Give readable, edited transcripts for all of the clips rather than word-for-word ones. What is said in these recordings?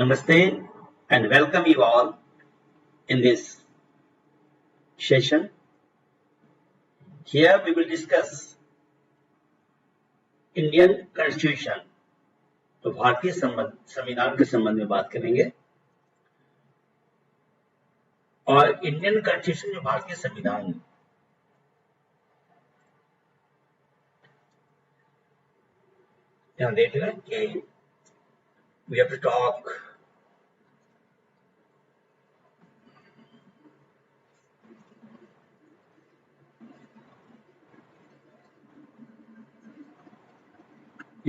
Namaste and welcome you all in this session. Here we will discuss Indian Constitution. तो भारतीय संविधान के संबंध में बात करेंगे और इंडियन कॉन्स्टिट्यूशन जो भारतीय संविधान ध्यान देना कि we have to talk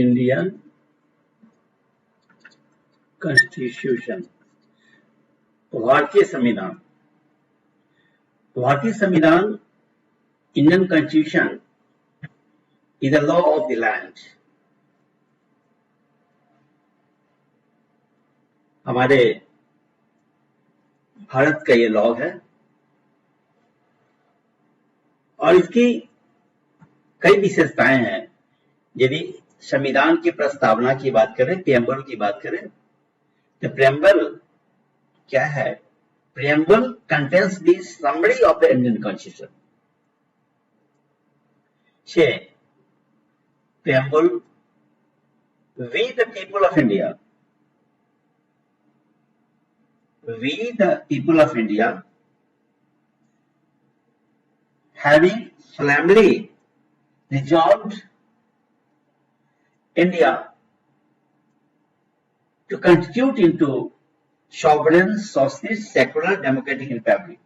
Indian Constitution. भारतीय संविधान Indian Constitution is the law of the land. हमारे भारत का ये लॉ है और इसकी कई विशेषताएं हैं. यदि संविधान की प्रस्तावना की बात करें, प्रियम्बल की बात करें, तो प्रियम्बल क्या है? Preamble contains the summary of the Indian constitution. Preamble, we the people of India, having solemnly resolved India to constitute into sovereign, socialist, secular, democratic republic,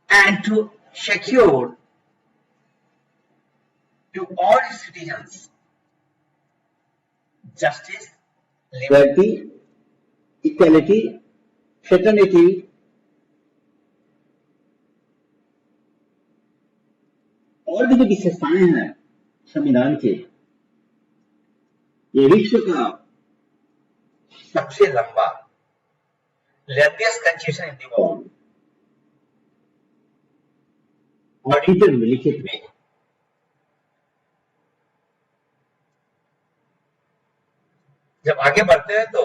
and to secure to all its citizens justice, liberty, equality, fraternity, और भी जो विशेषताएं हैं संविधान के, ये विश्व का सबसे लंबा longest constitution in the world, auditor में लिखित में. जब आगे बढ़ते हैं तो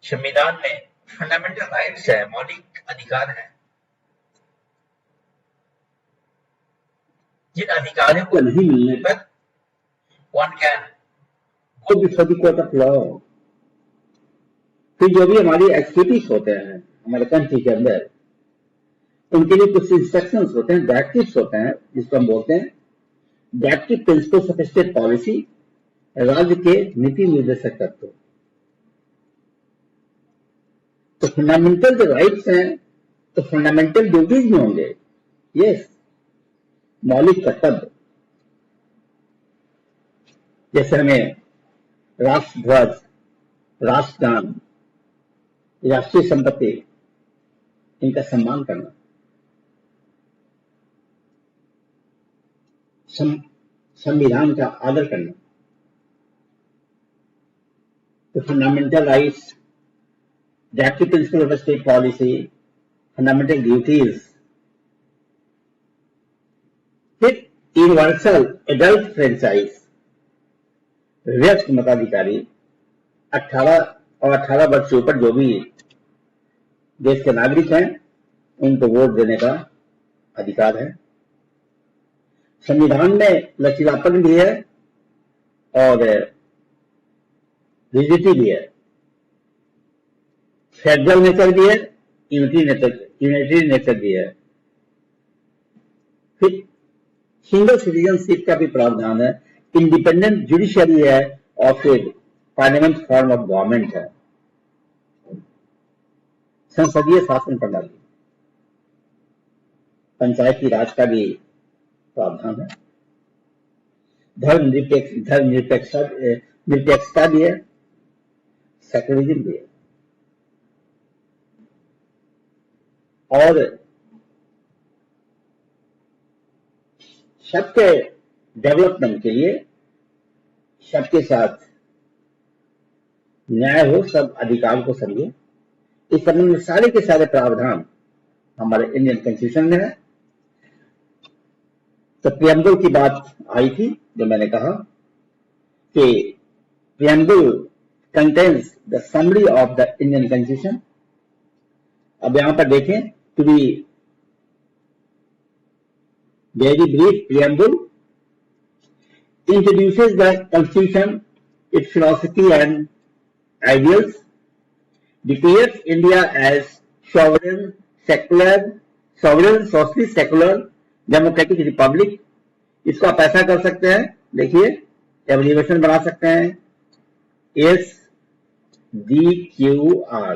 संविधान में फंडामेंटल राइट्स है, मौलिक अधिकार है. जिन अधिकारों को नहीं मिलने पर one can go before the court of law. फिर जो भी हमारी एक्टिविटीज होते हैं हमारे कंट्री के अंदर, उनके लिए कुछ इंस्ट्रक्शंस होते हैं, डायरेक्टिव्स होते हैं, जिसको हम बोलते हैं directive principles of state policy, राज्य के नीति निर्देशक तत्व. तो फंडामेंटल जो राइट्स हैं तो फंडामेंटल ड्यूटीज में होंगे. यस, मौलिक कर्तव्य, जैसे हमें राष्ट्रध्वज, राष्ट्रगान, राष्ट्रीय संपत्ति, इनका सम्मान करना, संविधान का आदर करना. तो fundamental rights, directive principle of state policy, fundamental duties. फिर यूनिवर्सल एडल्ट फ्रेंचाइज, वयस्क मताधिकारी, 18 और 18 वर्ष से ऊपर जो भी देश के नागरिक हैं उनको वोट देने का अधिकार है. संविधान में लचीलापन भी है और रिजिडिटी भी है, फेडरल नेचर भी है, यूनिटरी नेचर भी है. फिर सिंगल सिटीजनशिप का भी प्रावधान है, इंडिपेंडेंट जुडिशरी है और फिर पार्लियामेंट फॉर्म ऑफ गवर्नमेंट है, संसदीय शासन प्रणाली, पंचायती राज का भी प्रावधान है, धर्मनिरपेक्षता भी है, सेकुलरिज्म भी है. और सबके डेवलपमेंट के लिए सबके साथ न्याय हो, सब अधिकार को समझे, इस संबंध में सारे के सारे प्रावधान हमारे इंडियन कॉन्स्टिट्यूशन में है. तो प्रियम्बल की बात आई थी, जो मैंने कहा कि preamble contains the summary of the Indian Constitution. अब यहां पर देखें, to be very brief, preamble introduces the Constitution, its philosophy and ideals, declares India as sovereign, socialist, secular, democratic republic. इसको आप ऐसा कर सकते हैं, देखिए एब्रिविएशन बना सकते हैं, SDQR,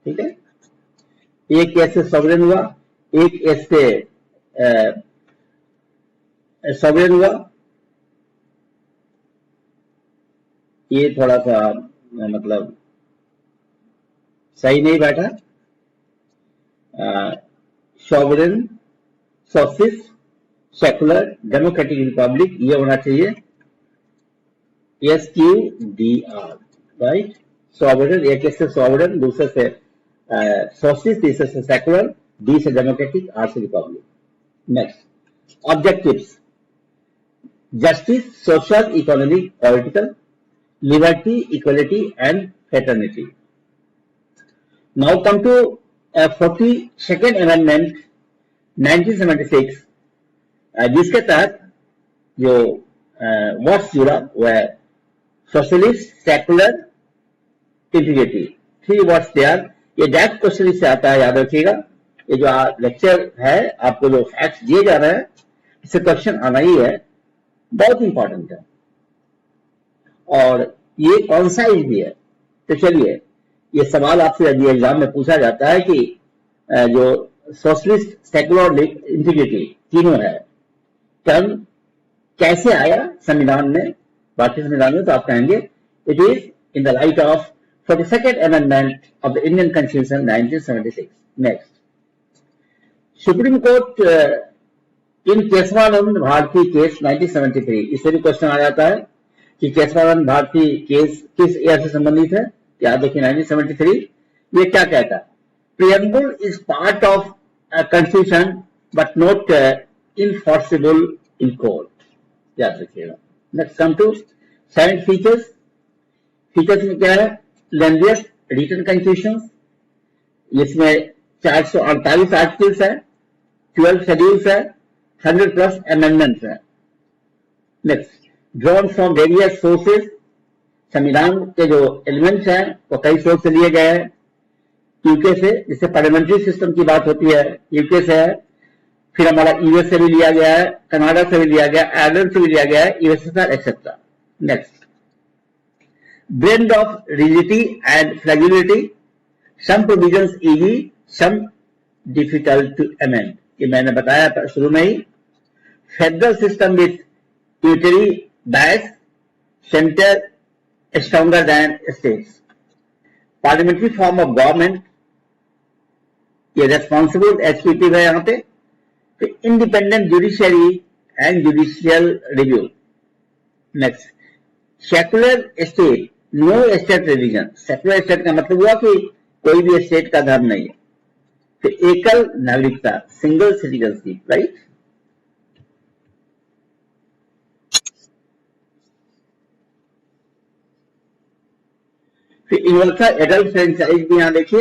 ठीक है। एक एस से सॉवरेन हुआ, एक एस से सॉवरेन हुआ, ये थोड़ा सा मतलब सही नहीं बैठा। Sovereign, socialist, secular, democratic Republic, ये होना चाहिए SQDR, राइट। सॉवरेन, एक से सॉवरेन, दूसरे से सोशलिस्ट, तीसरे से सेकुलर, डी से डेमोक्रेटिक, आर से Republic. Next, objectives, justice, social, economic, political, liberty, equality and fraternity. Now come to 42nd Amendment 1976, जिसके तहत जो वर्ड्स जुड़ा वो है socialist, secular, integrity, 3 words there. ये डायरेक्ट क्वेश्चन से आता है, याद रखिएगा। ये जो लेक्चर है, आपको जो फैक्ट्स दिए जा रहे हैं, इससे क्वेश्चन आना ही है, बहुत इंपॉर्टेंट है। और ये कौन सा एज भी है, तो चलिए ये सवाल आपसे यदि एग्जाम में पूछा जाता है कि जो सोशलिस्ट, सेकुलर और इंटीग्रिटी तीनों है, टर्म कैसे आया संविधान में, भारतीय संविधान में, तो आप कहेंगे it is in the light of 42nd Amendment of the Indian Constitution 1976. Next, supreme court in Kesavananda Bharati case 1973, इससे भी क्वेश्चन आ जाता है कि केशवानंद भारती केस किस ईयर से संबंधित है। याद देखिए 1973। ये क्या कहता है, preamble is part of constitution but not enforceable in court, याद रखिएगा। Next, come to 7 features. Features में क्या है, लेंथीएस्ट रिटन कॉन्स्टिट्यूशन, इसमें 448 आर्टिकल्स है, 12 शेड्यूल्स है, 100+ अमेंडमेंट्स है। Next, drawn from various sources, संविधान के जो एलिमेंट्स हैं वो कई सोर्स से लिए गए हैं। यूके से, जिससे पार्लियामेंट्री सिस्टम की बात होती है, यूके से है। फिर हमारा यूएस से भी लिया गया है, कनाडा से भी लिया गया, आयरलैंड से भी लिया गया है, USSR etcetera. Next, blend of rigidity and flexibility, some provisions easy, some difficult to amend, ये मैंने बताया शुरू में ही। Federal system with unitary bias, center stronger than states, parliamentary form of government, ये responsible executive है यहाँ पे, फिर independent judiciary and judicial review। next, secular state, no state religion, secular state का मतलब हुआ कि कोई भी स्टेट का धर्म नहीं है। फिर एकल नागरिकता, सिंगल सिटीजनशिप, राइट। फिर यूनिवर्सल एडल्ट फ्रेंचाइज भी यहां देखिए,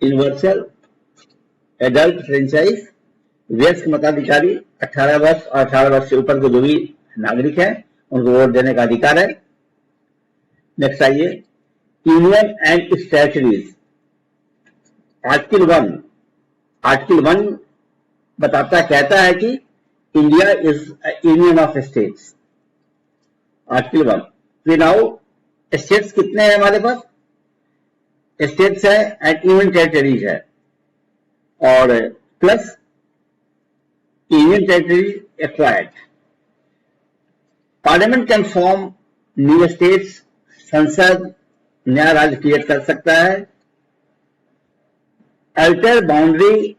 यूनिवर्सल एडल्ट फ्रेंचाइज, वयस्क मताधिकारी 18 वर्ष और 18 वर्ष से ऊपर के जो भी नागरिक हैं उनको वोट देने का अधिकार है। नेक्स्ट आइए, union and it's territories, article 1 कहता है कि India is union of states, article 1। Now states कितने हैं हमारे पास, स्टेट्स है एंड यूनियन टेरिटरीज है, और plus union territory acquired. Parliament can form new states, संसद नया राज्य क्रिएट कर सकता है। Alter boundary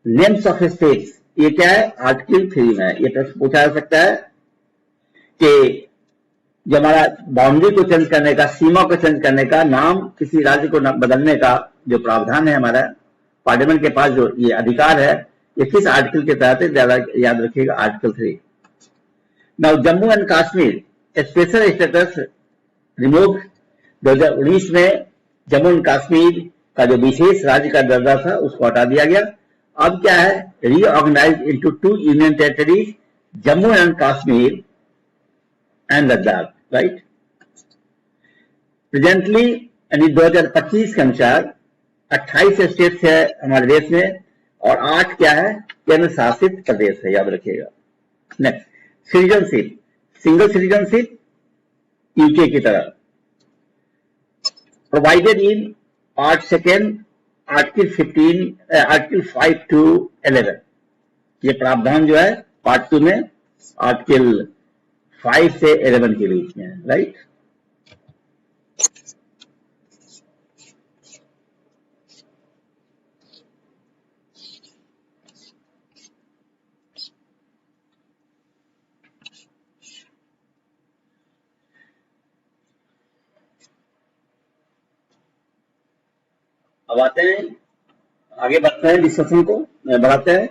names of states, ये क्या है, आर्टिकल 3 में ये प्रश्न पूछा जा सकता है कि जो हमारा बाउंड्री को चेंज करने का, सीमा को चेंज करने का, नाम किसी राज्य को बदलने का जो प्रावधान है हमारा पार्लियामेंट के पास, जो ये अधिकार है, ये किस आर्टिकल के तहत है, याद रखिएगा article 3। Now Jammu and Kashmir special status remove 2019 में जम्मू एंड कश्मीर का जो विशेष राज्य का दर्जा था उसको हटा दिया गया। अब क्या है, reorganise into 2 union territories, Jammu and Kashmir and Ladakh, right. Presently यानी 2025 के अनुसार 28 स्टेट्स है हमारे देश में और 8 क्या है, केंद्र शासित प्रदेश है, याद रखिएगा। Next, citizenship, single citizenship UK की तरह, provided in part second article 5 to 11। ये प्रावधान जो है पार्ट 2 में आर्टिकल 5 से 11 के बीच में है, राइट। अब आते हैं, आगे बढ़ते हैं, डिस्कशन को बढ़ाते हैं।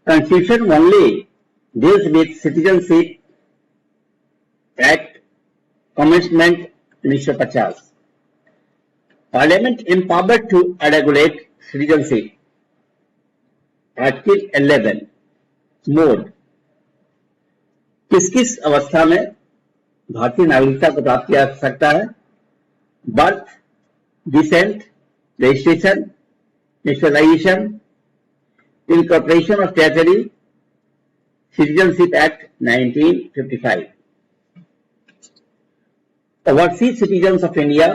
Constitution only deals with citizenship act commencement 1950। Parliament empowered to regulate citizenship, article 11। Mode, किस किस अवस्था में भारतीय नागरिकता को प्राप्त किया जा सकता है। Birth, descent, registration, naturalization, incorporation of territory, Citizenship Act 1955. Overseas citizens of India,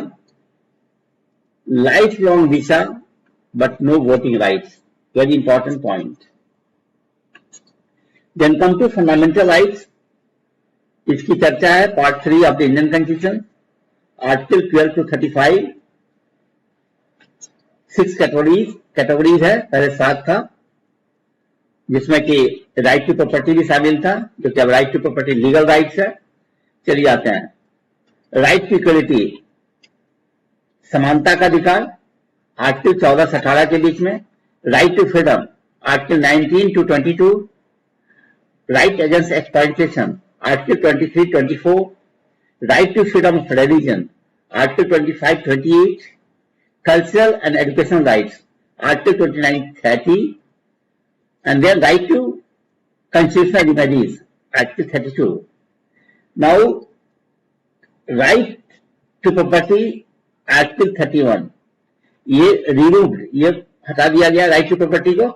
lifelong visa but no voting rights. Very important point. Then come to fundamental rights. इसकी चर्चा है part 3 of the Indian constitution, article 12 to 35। 6 categories है, पहले 7 था, जिसमें कि right to property भी शामिल था, जो कि अब right to property legal rights है। चलिए आते हैं, राइट टू इक्वलिटी, समानता का अधिकार, आर्टिकल 14 से 18 के बीच में। Right to freedom, article 19 to 22। Right against exploitation, article 23-24। Right to freedom of religion, article 25-28। Cultural and educational rights, Article 29-30, and then right to constitutional remedies, Article 32. Now, right to property, Article 31. ये removed, ये हटा दिया गया, right to property को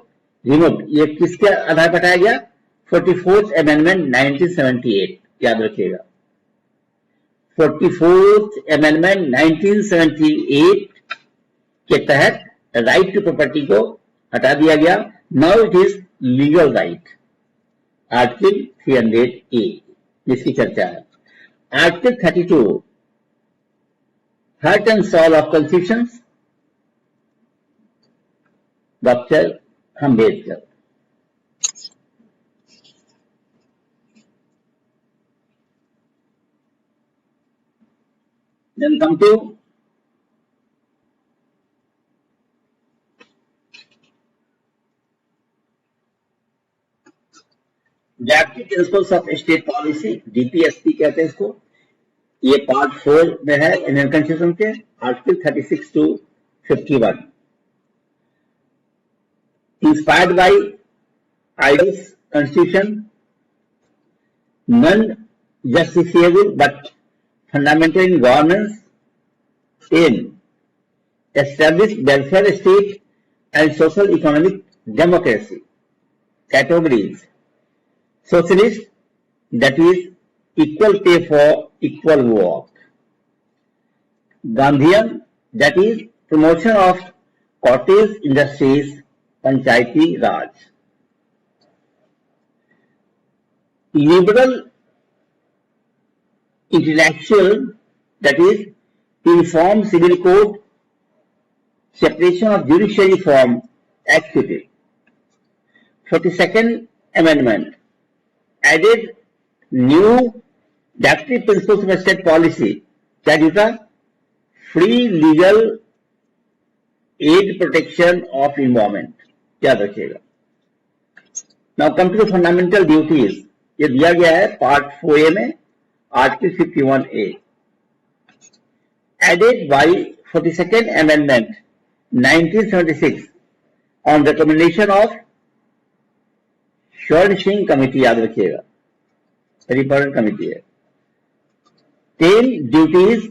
removed। ये किसके आधार पर हटाया गया, 44th Amendment 1978, याद रखिएगा। 44th Amendment 1978 के तहत राइट टू प्रॉपर्टी को हटा दिया गया। Now it is legal right, article 300A, जिसकी चर्चा है। Article 32, heart and soul of constitution, doctor Ambedkar. Then come to directive principles of state policy, DPSP कहते हैं इसको। ये पार्ट 4 में है इंडियन कॉन्स्टिट्यूशन के, article 36 to 51। Inspired by ideas constitution, non justifiable but fundamental in governance, in establish welfare state and social economic democracy. Categories, socialist, that is equal pay for equal work. Gandhian, that is promotion of cottage industries, panchayati raj. Liberal intellectual, that is reform civil code, separation of judiciary from executive. 42nd Amendment added new directive principles of state policy। क्या जुटा, free legal aid protection of environment, याद रखिएगा। Now come to fundamental duties, ये दिया गया है part 4A में, article 51A, added by 42nd amendment 1976 on recommendation of Swaran Singh committee, याद रखिएगा, वेरी इंपॉर्टेंट कमेटी है। 10 ड्यूटीज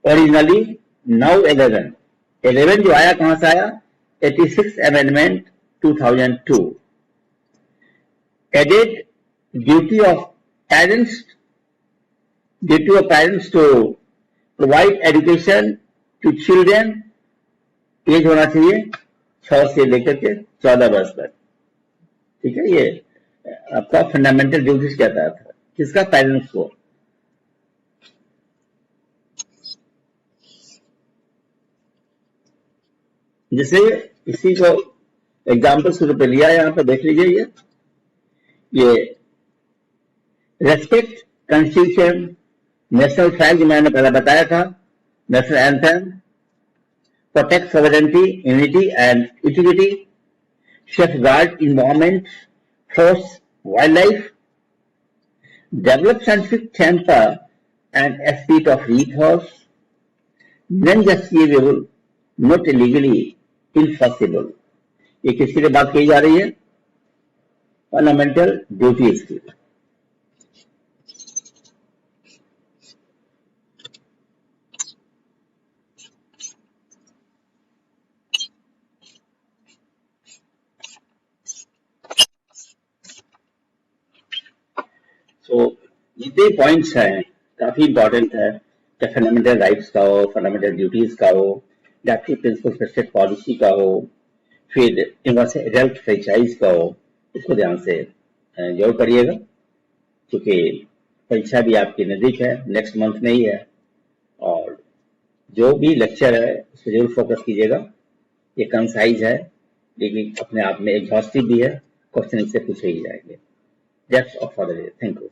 ओरिजिनली, नाउ 11। 11 जो आया कहां से आया? 86 amendment 2002। Added duty of parents to provide education to children, age होना चाहिए 6 से लेकर के 14 वर्ष तक। ठीक है, ये आपका फंडामेंटल ड्यूटीज कहता था, किसका? पेरेंट्स को। जैसे इसी को एग्जाम्पल के रूप में लिया, यहां पर देख लीजिए, ये रेस्पेक्ट कॉन्स्टिट्यूशन, नेशनल फ्लैग जो मैंने पहले बताया था, national anthem, protect sovereignty, unity and integrity, safeguard environment, force wildlife, develop scientific temper and esprit of ethos, non-justifiable, not illegally enforceable। ये किसकी बात कही जा रही है? फंडामेंटल ड्यूटीज की। तो जितने पॉइंट्स हैं काफी इंपॉर्टेंट है, चाहे फंडामेंटल राइट्स का हो, फंडामेंटल ड्यूटीज का हो, directive principle for state policy का हो, फिर यूनिवर्सल एडल्ट फ्रेंचाइज का हो, इसको ध्यान से जरूर करिएगा, क्योंकि परीक्षा भी आपकी नजदीक है, नेक्स्ट मंथ में ही है। और जो भी लेक्चर है उस पर जरूर फोकस कीजिएगा। ये कंसाइज है, लेकिन अपने आप में एग्जॉस्टिव भी है, क्वेश्चन इससे पूछे ही जाएंगे। That's all for the day. Thank you.